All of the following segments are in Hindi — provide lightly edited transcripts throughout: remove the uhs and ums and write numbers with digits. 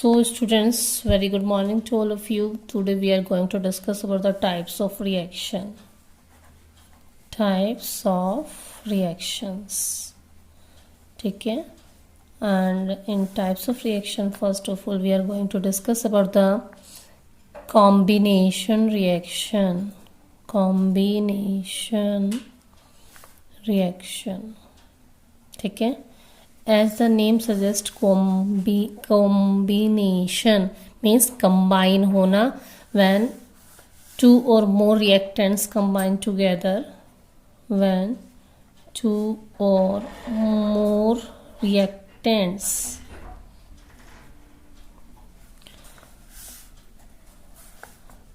So students, very good morning to all of you. Today we are going to discuss about the types of reaction. Types of reactions. ठीक है. And in types of reaction, first of all, we are going to discuss about the combination reaction. Combination reaction. ठीक है. As the name suggests, combination means combine होना, when two or more reactants combine together. When two or more reactants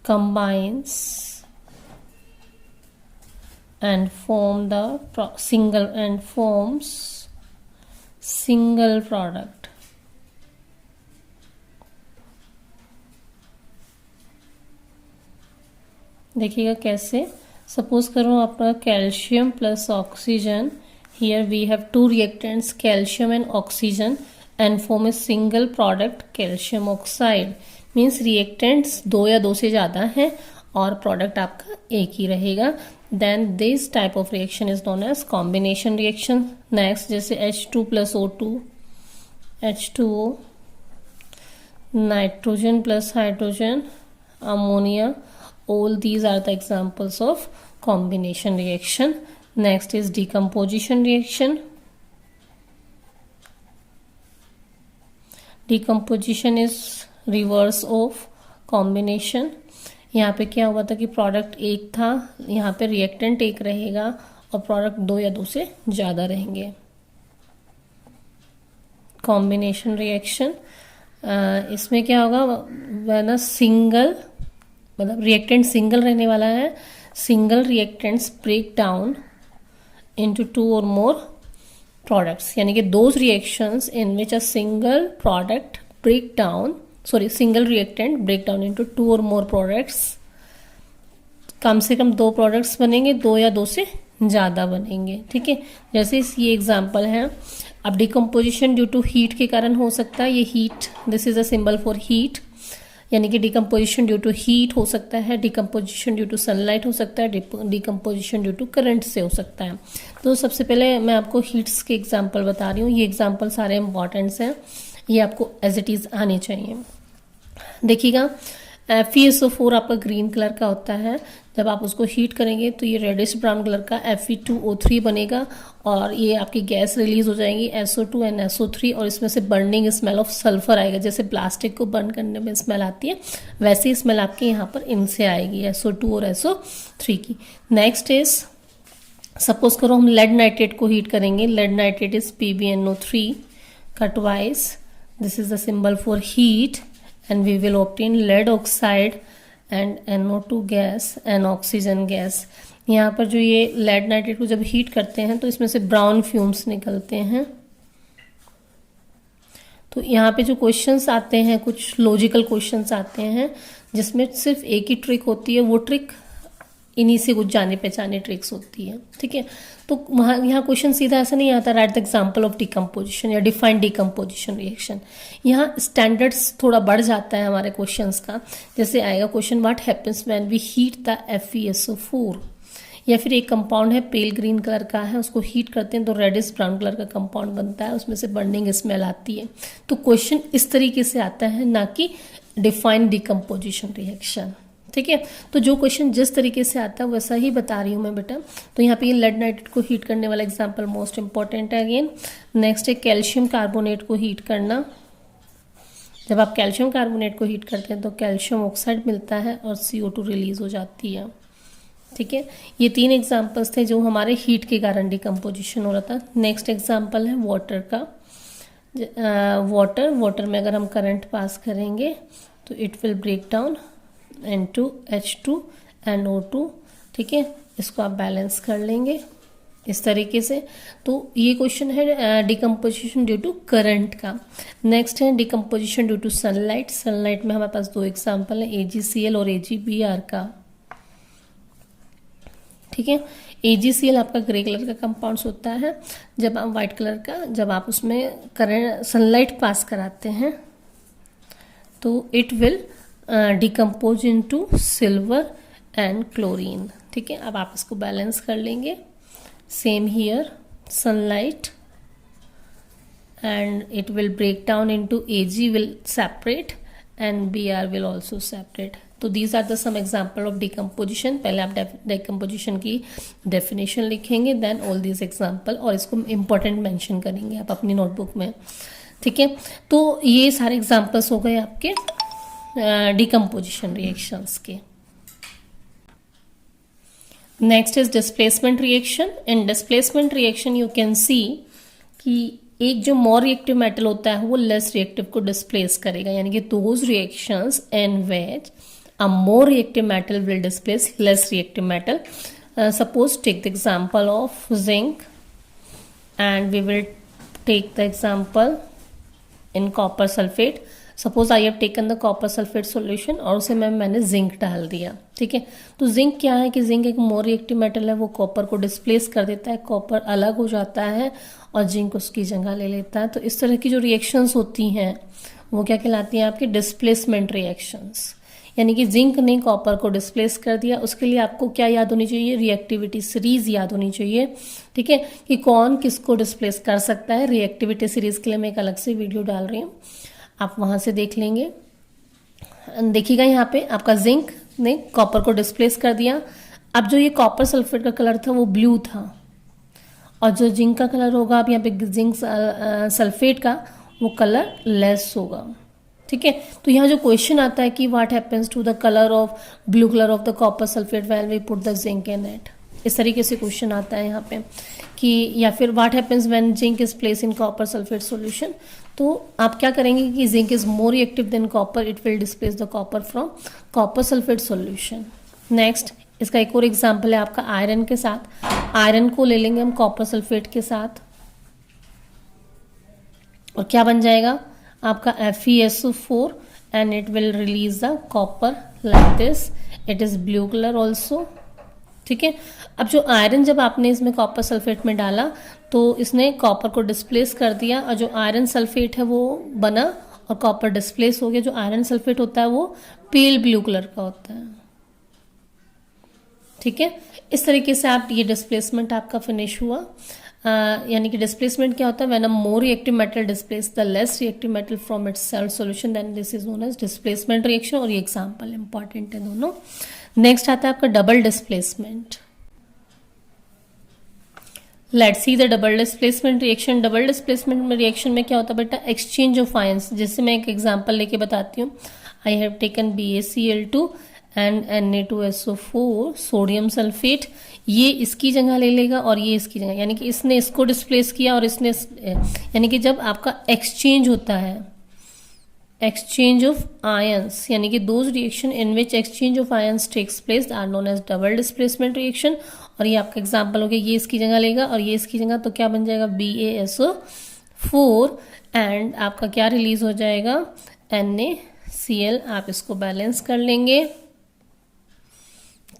combines and form the single product. देखिएगा कैसे. सपोज करो आपका calcium plus oxygen. Here we have two reactants calcium and oxygen and form a single product calcium oxide. Means reactants दो या दो से ज़्यादा हैं और प्रोडक्ट आपका एक ही रहेगा. Then this type of reaction is known as combination reaction. Next, जैसे H2 plus O2, H2O, nitrogen plus hydrogen, ammonia, all these are the examples of combination reaction. Next is decomposition reaction. Decomposition is reverse of combination. यहाँ पे क्या हुआ था कि प्रोडक्ट एक था, यहाँ पे रिएक्टेंट एक रहेगा और प्रोडक्ट दो या दो से ज़्यादा रहेंगे. कॉम्बिनेशन रिएक्शन, इसमें क्या होगा, वरना सिंगल मतलब रिएक्टेंट सिंगल रहने वाला है. Single reactants break down into two or more products, यानी कि those reactions in which a single product break down single reactant break down into two or more products. कम से कम दो प्रोडक्ट्स बनेंगे, दो या दो से ज़्यादा बनेंगे. ठीक है, जैसे ये एग्जांपल है. अब डिकम्पोजिशन ड्यू टू हीट के कारण हो सकता है. ये heat, this is a symbol for heat, यानी कि डिकम्पोजिशन ड्यू टू हीट हो सकता है, डिकम्पोजिशन ड्यू टू सनलाइट हो सकता है, डिकम्पोजिशन ड्यू टू करंट से हो सकता है. तो सबसे पहले मैं आपको हीट्स के एग्जाम्पल बता रही हूँ. ये एग्जाम्पल सारे इंपॉर्टेंट्स हैं, ये आपको एज इट इज़ आने चाहिए. देखिएगा, FeSO4 आपका ग्रीन कलर का होता है. जब आप उसको हीट करेंगे तो ये रेडिश ब्राउन कलर का Fe2O3 बनेगा और ये आपकी गैस रिलीज हो जाएंगी SO2 एंड SO3, और इसमें से बर्निंग स्मेल ऑफ सल्फर आएगा. जैसे प्लास्टिक को बर्न करने में स्मेल आती है, वैसे ही स्मेल आपके यहाँ पर इनसे आएगी, SO2 और SO3 की. नेक्स्ट इज, सपोज करो हम लेड नाइट्रेट को हीट करेंगे. लेड नाइट्रेट इज PbNO3 का twice. This is the symbol for heat and we will obtain lead oxide and NO2 gas and oxygen gas. यहाँ पर जो ये lead nitrate को जब हीट करते हैं तो इसमें से ब्राउन फ्यूम्स निकलते हैं. तो यहाँ पे जो क्वेश्चंस आते हैं, कुछ लॉजिकल क्वेश्चंस आते हैं जिसमें सिर्फ एक ही ट्रिक होती है. वो ट्रिक इन्हीं से कुछ जाने पहचाने ट्रिक्स होती है. ठीक है, तो वहाँ यहाँ क्वेश्चन सीधा ऐसा नहीं आता right the example of decomposition या डिफाइन डिकम्पोजिशन रिएक्शन. यहाँ स्टैंडर्ड्स थोड़ा बढ़ जाता है हमारे क्वेश्चंस का. जैसे आएगा question, what happens when we heat the FeSO4. या फिर एक कंपाउंड है पेल ग्रीन कलर का है, उसको हीट करते हैं तो रेडिश ब्राउन कलर का कंपाउंड बनता है, उसमें से बर्निंग स्मेल आती है. तो क्वेश्चन इस तरीके से आता है, ना कि डिफाइन डिकम्पोजिशन रिएक्शन. ठीक है, तो जो क्वेश्चन जिस तरीके से आता है वैसा ही बता रही हूँ मैं बेटा. तो यहाँ पे ये लेड नाइट्रेट को हीट करने वाला एग्जांपल मोस्ट इंपॉर्टेंट है. अगेन नेक्स्ट है कैल्शियम कार्बोनेट को हीट करना. जब आप कैल्शियम कार्बोनेट को हीट करते हैं तो कैल्शियम ऑक्साइड मिलता है और CO2 रिलीज हो जाती है. ठीक है, ये तीन एग्जाम्पल्स थे जो हमारे हीट के कारण डिकम्पोजिशन हो रहा था. नेक्स्ट एग्जाम्पल है वाटर का. वाटर में अगर हम करंट पास करेंगे तो it will break down N2 H2 and O2. ठीक है, इसको आप बैलेंस कर लेंगे इस तरीके से. तो ये क्वेश्चन है डिकम्पोजिशन ड्यू टू करंट का. नेक्स्ट है decomposition due to sunlight. Sunlight में हमारे पास दो एग्जांपल है, AgCl और AgBr का. ठीक है, AgCl आपका ग्रे कलर का कंपाउंड्स होता है. जब आप व्हाइट कलर का, जब आप उसमें करंट सनलाइट पास कराते हैं तो it will decompose into silver and chlorine. ठीक है, अब आप इसको बैलेंस कर लेंगे। Same here, sunlight and it will break down into Ag will separate and Br will also separate. तो these are the some example of decomposition। पहले आप decomposition की definition लिखेंगे, then all these example, और इसको important mention करेंगे आप अपनी notebook में। ठीक है, तो ये सारे examples हो गए आपके decomposition reactions के। Next is displacement reaction। In displacement reaction you can see कि एक जो मोर रिएक्टिव मेटल होता है वो लेस रिएक्टिव को डिस्प्लेस करेगा, यानी कि those reactions in which a more reactive metal will displace less reactive metal. Suppose take the example of zinc and we will take the example in copper sulphate. Suppose I have taken the copper sulphate solution और उसे मैंने जिंक डाल दिया। ठीक है, तो जिंक क्या है कि जिंक एक मोर रिएक्टिव मेटल है, वो कॉपर को डिस्प्लेस कर देता है, कॉपर अलग हो जाता है और जिंक उसकी जगह ले लेता है। तो इस तरह की जो रिएक्शंस होती हैं वो क्या कहलाती हैं आपकी डिस्प्लेसमेंट रिएक्शंस। यानी कि जिंक ने कॉपर को डिस्प्लेस कर दिया, उसके लिए आपको क्या याद होनी चाहिए, रिएक्टिविटी सीरीज याद होनी चाहिए। ठीक है, कि कौन किसको डिस्प्लेस कर सकता है। रिएक्टिविटी सीरीज के लिए मैं एक अलग से वीडियो डाल रही हूँ, आप वहां से देख लेंगे। देखिएगा यहाँ पे आपका जिंक ने कॉपर को डिस्प्लेस कर दिया। अब जो ये कॉपर सल्फेट का कलर था वो ब्लू था और जो जिंक का कलर होगा अब यहाँ पे जिंक सल्फेट का वो कलर लेस होगा। ठीक है, तो यहाँ जो क्वेश्चन आता है कि what happens to the colour of blue colour of the copper sulphate when we put the zinc in it, इस तरीके से क्वेश्चन आता है यहाँ पे कि, या फिर what happens when zinc is place in copper sulphate solution. तो आप क्या करेंगे कि zinc is more reactive than copper, it will displace the copper from copper sulphate solution. Next, इसका एक और एग्जांपल है आपका आयरन के साथ। आयरन को ले लेंगे हम कॉपर सल्फेट के साथ और क्या बन जाएगा आपका FeSO4 and it will release the copper like this, it is blue colour also. ठीक है, अब जो आयरन जब आपने इसमें कॉपर सल्फेट में डाला तो इसने कॉपर को डिस्प्लेस कर दिया और जो आयरन सल्फेट है वो बना और कॉपर डिस्प्लेस हो गया। जो आयरन सल्फेट होता है वो पेल ब्लू कलर का होता है। ठीक है, इस तरीके से आप ये डिस्प्लेसमेंट आपका फिनिश हुआ। यानी कि डिस्प्लेसमेंट क्या होता है, when a more reactive metal displace the less reactive metal from its self solution, then this is known as displacement reaction. और ये एग्जांपल इंपॉर्टेंट है दोनों। नेक्स्ट आता है आपका double displacement. Let's see the double displacement reaction. Double displacement reaction में क्या होता है बेटा, एक्सचेंज ऑफ आयंस। जैसे मैं एक एग्जांपल लेके बताती हूँ। आई have taken BaCl2 and Na2SO4 sodium sulphate. ये इसकी जगह ले लेगा और ये इसकी जगह, यानी कि इसने इसको डिस्प्लेस किया और इसने, यानी कि जब आपका एक्सचेंज होता है, एक्सचेंज ऑफ आयंस, यानी कि those reaction in which exchange of ions takes place are known as double displacement reaction. और ये आपका एग्जांपल हो गया, ये इसकी जगह लेगा और ये इसकी जगह, तो क्या बन जाएगा BaSO4 एंड आपका क्या रिलीज हो जाएगा NaCl। आप इसको बैलेंस कर लेंगे।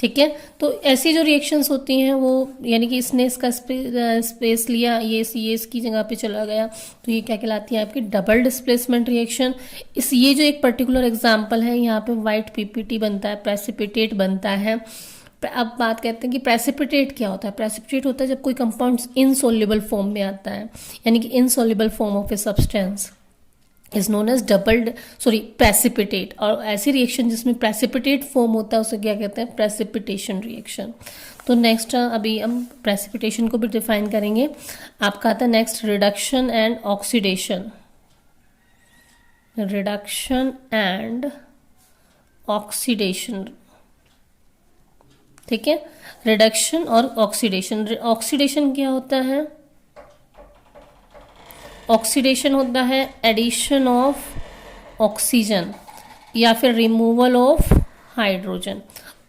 ठीक है, तो ऐसी जो रिएक्शंस होती हैं वो, यानी कि इसने इसका स्पेस लिया, ये इसकी जगह पे चला गया, तो ये क्या कहलाती है आपकी डबल डिस्प्लेसमेंट रिएक्शन। ये जो एक पर्टिकुलर एग्जांपल है, यहाँ पे व्हाइट PPT बनता है, प्रेसिपिटेट बनता है। अब बात करते हैं कि प्रेसिपिटेट क्या होता है। प्रेसिपिटेट होता है जब कोई कंपाउंड इनसॉल्युबल फॉर्म में आता है, यानी कि insoluble form of a substance is known as precipitate. और ऐसी रिएक्शन जिसमें प्रेसिपिटेट फॉर्म होता है उसे क्या कहते हैं, प्रेसिपिटेशन रिएक्शन। तो नेक्स्ट अभी हम प्रेसिपिटेशन को भी डिफाइन करेंगे। आपका आता है next reduction and oxidation. Reduction and oxidation, ठीक है, रिडक्शन और ऑक्सीडेशन। ऑक्सीडेशन क्या होता है, ऑक्सीडेशन होता है एडिशन ऑफ ऑक्सीजन या फिर रिमूवल ऑफ हाइड्रोजन,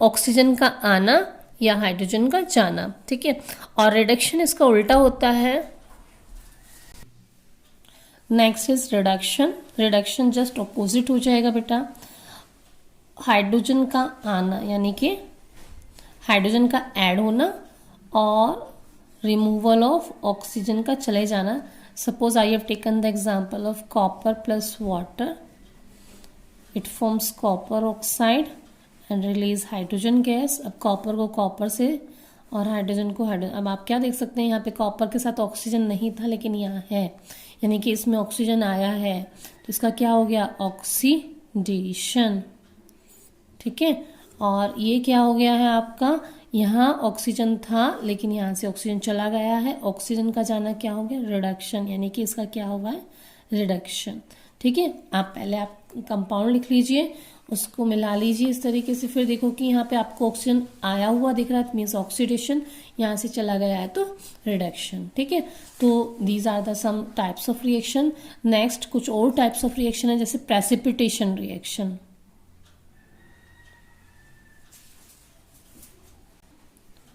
ऑक्सीजन का आना या हाइड्रोजन का जाना। ठीक है, और रिडक्शन इसका उल्टा होता है। Next is reduction. Reduction just opposite हो जाएगा बेटा, हाइड्रोजन का आना यानी कि हाइड्रोजन का ऐड होना और रिमूवल ऑफ ऑक्सीजन का चले जाना। Suppose I have taken the example of copper plus water. It forms copper oxide and release hydrogen gas. अब कॉपर को कॉपर से और हाइड्रोजन को हाइड्रोजन, अब आप क्या देख सकते हैं यहाँ पे कॉपर के साथ ऑक्सीजन नहीं था लेकिन यहाँ है, यानी कि इसमें ऑक्सीजन आया है, तो इसका क्या हो गया, ऑक्सीडेशन। ठीक है, और ये क्या हो गया है आपका, यहाँ ऑक्सीजन था लेकिन यहाँ से ऑक्सीजन चला गया है, ऑक्सीजन का जाना क्या हो गया, रिडक्शन, यानी कि इसका क्या हुआ है, रिडक्शन। ठीक है, आप पहले आप कंपाउंड लिख लीजिए, उसको मिला लीजिए इस तरीके से, फिर देखो कि यहाँ पे आपको ऑक्सीजन आया हुआ दिख रहा है, मीन्स ऑक्सीडेशन, यहाँ से चला गया है तो रिडक्शन। ठीक है, तो these are the some types of reaction. Next कुछ और टाइप्स ऑफ रिएक्शन है, जैसे प्रेसिपिटेशन रिएक्शन।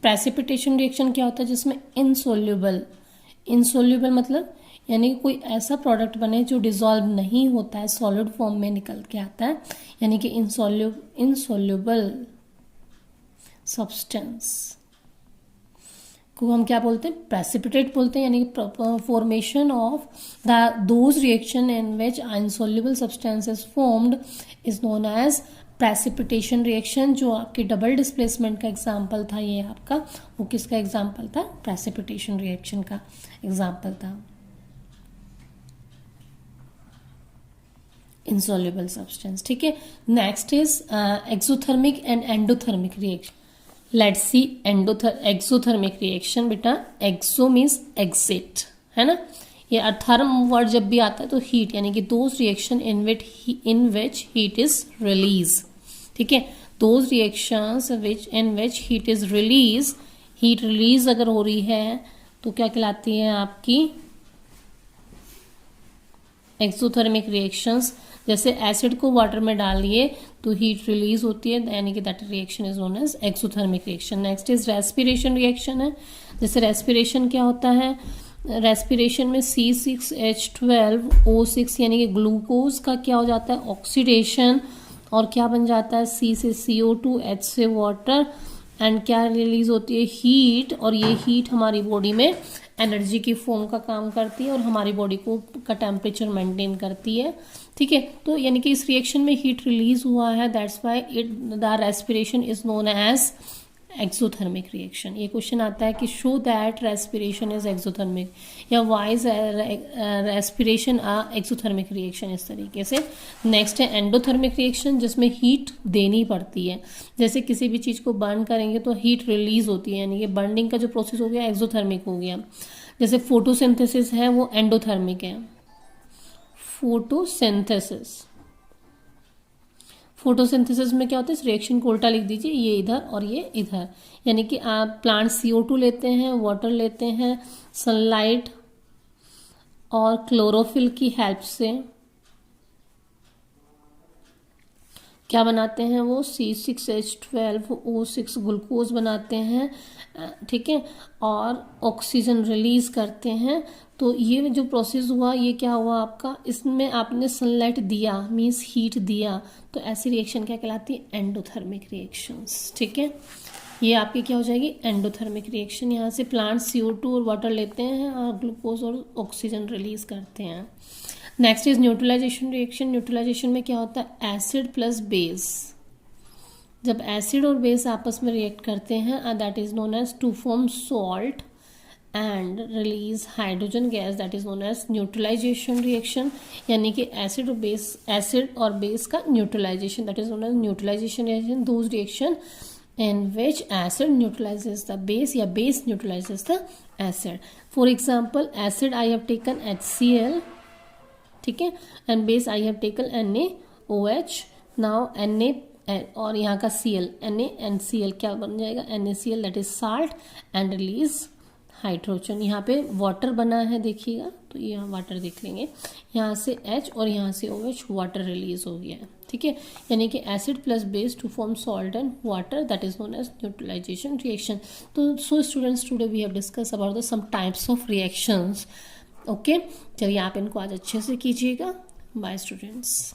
प्रेसिपिटेशन रिएक्शन क्या होता है, जिसमें इनसोल्यूबल मतलब यानी कि कोई ऐसा प्रोडक्ट बने जो डिसॉल्व नहीं होता है, सॉलिड फॉर्म में निकल के आता है, यानी कि इनसोल्यूबल सब्सटेंस को हम क्या बोलते हैं, प्रेसिपिटेट बोलते हैं, यानी कि formation of those reaction in which insoluble substance is formed is known as precipitation reaction. जो आपकी डबल डिस्प्लेसमेंट का एग्जाम्पल था ये आपका, वो किसका एग्जाम्पल था, प्रेसिपिटेशन रिएक्शन का एग्जाम्पल था, insoluble substance। ठीक है, next is exothermic and endothermic reaction. Let's see exothermic reaction. बेटा एक्सो मीन्स एग्जिट, है ना, ये थर्म वर्ड जब भी आता है तो हीट, यानी कि those reaction in which heat is release. ठीक है, those reactions in which heat is release, heat release अगर हो रही है तो क्या कहलाती है आपकी एक्सोथर्मिक रिएक्शंस। जैसे एसिड को वाटर में डालिए तो हीट रिलीज होती है, यानी कि that reaction is known as exothermic reaction. Next is respiration reaction है। जैसे रेस्पिरेशन क्या होता है, रेस्पिरेशन में C6H12O6 यानी कि ग्लूकोज का क्या हो जाता है, ऑक्सीडेशन, और क्या बन जाता है, C से CO2, H से वाटर, एंड क्या रिलीज होती है, हीट, और ये हीट हमारी बॉडी में एनर्जी की फॉर्म का काम करती है और हमारी बॉडी का टेम्परेचर मेंटेन करती है। ठीक है, तो यानी कि इस रिएक्शन में हीट रिलीज हुआ है, that's why the respiration is known as exothermic reaction. ये क्वेश्चन आता है कि show that respiration is exothermic, या why is respiration exothermic reaction, इस तरीके से। नेक्स्ट है एंडोथर्मिक रिएक्शन, जिसमें हीट देनी पड़ती है। जैसे किसी भी चीज़ को बर्न करेंगे तो हीट रिलीज होती है, यानी कि बर्निंग का जो प्रोसेस हो गया एक्सोथर्मिक हो गया। जैसे फोटोसिंथेसिस है वो एंडोथर्मिक है। फोटोसिंथेसिस में क्या होता है, इस रिएक्शन को उल्टा लिख दीजिए, ये इधर और ये इधर, यानी कि आप प्लांट CO2 लेते हैं, वाटर लेते हैं, सनलाइट और क्लोरोफिल की हेल्प से क्या बनाते हैं, वो C6H12O6 ग्लूकोज बनाते हैं। ठीक है, और ऑक्सीजन रिलीज करते हैं। तो ये जो प्रोसेस हुआ, ये क्या हुआ आपका, इसमें आपने सनलाइट दिया, मीन्स हीट दिया, तो ऐसी रिएक्शन क्या कहलाती है, एंडोथर्मिक रिएक्शंस। ठीक है, ये आपकी क्या हो जाएगी, एंडोथर्मिक रिएक्शन। यहाँ से प्लांट CO2 और वाटर लेते हैं और ग्लूकोज और ऑक्सीजन रिलीज करते हैं। Next is neutralisation reaction. Neutralisation में क्या होता है, एसिड प्लस बेस। जब एसिड और बेस आपस में रिएक्ट करते हैं, that is known as to form salt and release hydrogen gas, that is known as neutralisation reaction. यानी कि एसिड और बेस का neutralisation, that is known as neutralisation reaction. Those reaction in which acid neutralizes the base या base neutralizes the acid. For example, acid I have taken HCl, ठीक है, and base I have taken NaOH. Now Na और यहाँ का Cl, NaNCl क्या बन जाएगा, NaCl, that is salt, and release hydrogen. यहाँ पे वाटर बना है देखिएगा, तो यहाँ वाटर देख लेंगे, यहाँ से H और यहाँ से OH, वाटर रिलीज हो गया है। ठीक है, यानी कि acid plus base to form salt and water, that is known as neutralisation reaction. तो so students, today we have discuss about the some types of reactions. Okay, चलिए आप इनको आज अच्छे से कीजिएगा। Bye students.